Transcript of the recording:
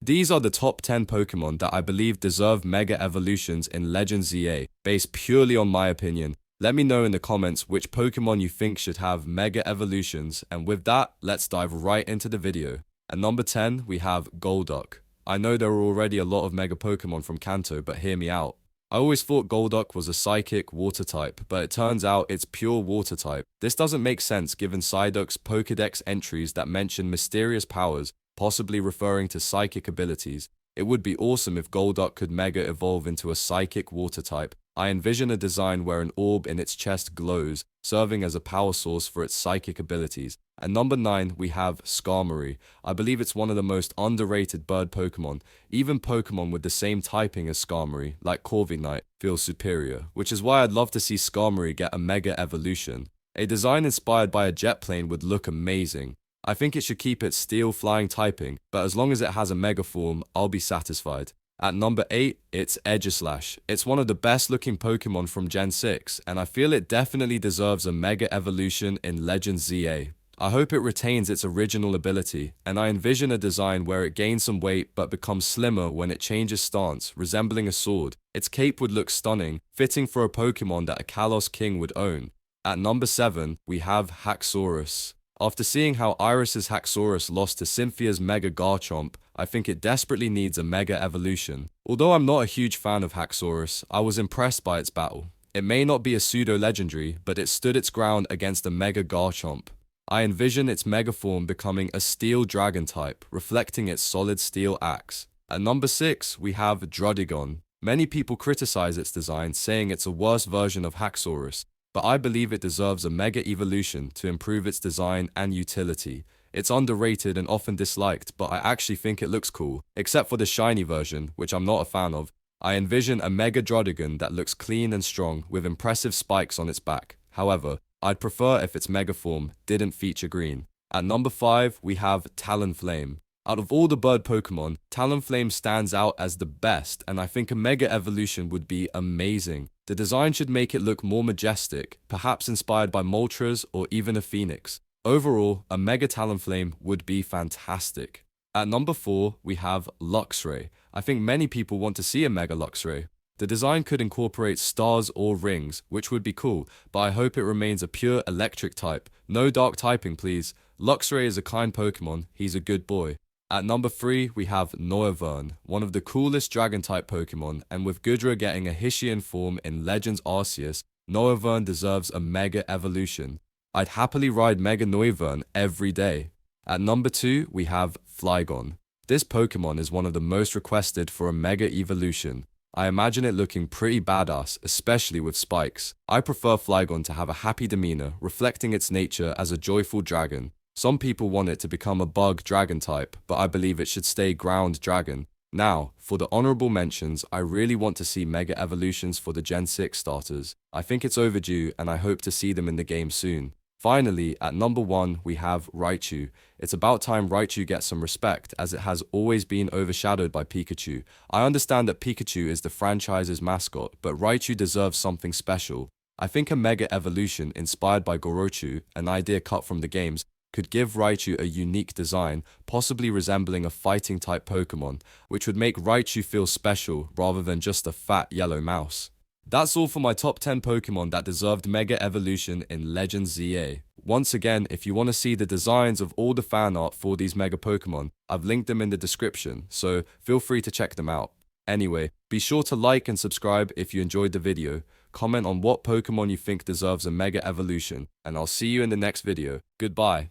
These are the top 10 Pokemon that I believe deserve Mega Evolutions in Legends ZA, based purely on my opinion. Let me know in the comments which Pokemon you think should have Mega Evolutions, and with that, let's dive right into the video. At number 10, we have Golduck. I know there are already a lot of Mega Pokemon from Kanto, but hear me out. I always thought Golduck was a psychic water type, but it turns out it's pure water type. This doesn't make sense given Psyduck's Pokédex entries that mention mysterious powers, possibly referring to psychic abilities. It would be awesome if Golduck could Mega evolve into a psychic water type. I envision a design where an orb in its chest glows, serving as a power source for its psychic abilities. At number 9, we have Skarmory. I believe it's one of the most underrated bird Pokemon. Even Pokemon with the same typing as Skarmory, like Corviknight, feel superior, which is why I'd love to see Skarmory get a Mega Evolution. A design inspired by a jet plane would look amazing. I think it should keep its steel flying typing, but as long as it has a Mega form, I'll be satisfied. At number 8, it's Aegislash. It's one of the best looking Pokemon from Gen 6, and I feel it definitely deserves a Mega Evolution in Legends ZA. I hope it retains its original ability, and I envision a design where it gains some weight but becomes slimmer when it changes stance, resembling a sword. Its cape would look stunning, fitting for a Pokemon that a Kalos King would own. At number 7, we have Haxorus. After seeing how Iris's Haxorus lost to Cynthia's Mega Garchomp, I think it desperately needs a Mega Evolution. Although I'm not a huge fan of Haxorus, I was impressed by its battle. It may not be a pseudo-legendary, but it stood its ground against a Mega Garchomp. I envision its Mega form becoming a Steel Dragon type, reflecting its solid steel axe. At number 6, we have Druddigon. Many people criticize its design, saying it's a worse version of Haxorus, but I believe it deserves a Mega Evolution to improve its design and utility. It's underrated and often disliked, but I actually think it looks cool, except for the shiny version, which I'm not a fan of. I envision a Mega Druddigon that looks clean and strong, with impressive spikes on its back. However, I'd prefer if its Mega form didn't feature green. At number 5, we have Talonflame. Out of all the bird Pokemon, Talonflame stands out as the best, and I think a Mega Evolution would be amazing. The design should make it look more majestic, perhaps inspired by Moltres or even a Phoenix. Overall, a Mega Talonflame would be fantastic. At number 4, we have Luxray. I think many people want to see a Mega Luxray. The design could incorporate stars or rings, which would be cool, but I hope it remains a pure electric type. No dark typing, please. Luxray is a kind Pokemon, he's a good boy. At number 3, we have Noivern, one of the coolest Dragon-type Pokemon, and with Goodra getting a Hisuian form in Legends Arceus, Noivern deserves a Mega Evolution. I'd happily ride Mega Noivern every day. At number 2, we have Flygon. This Pokemon is one of the most requested for a Mega Evolution. I imagine it looking pretty badass, especially with spikes. I prefer Flygon to have a happy demeanor, reflecting its nature as a joyful dragon. Some people want it to become a bug dragon type, but I believe it should stay ground dragon. Now, for the honorable mentions, I really want to see Mega Evolutions for the Gen 6 starters. I think it's overdue and I hope to see them in the game soon. Finally, at number 1, we have Raichu. It's about time Raichu gets some respect, as it has always been overshadowed by Pikachu. I understand that Pikachu is the franchise's mascot, but Raichu deserves something special. I think a Mega Evolution inspired by Gorochu, an idea cut from the games, could give Raichu a unique design, possibly resembling a fighting-type Pokemon, which would make Raichu feel special rather than just a fat yellow mouse. That's all for my top 10 Pokemon that deserved Mega Evolution in Legends ZA. Once again, if you want to see the designs of all the fan art for these Mega Pokemon, I've linked them in the description, so feel free to check them out. Anyway, be sure to like and subscribe if you enjoyed the video, comment on what Pokemon you think deserves a Mega Evolution, and I'll see you in the next video. Goodbye.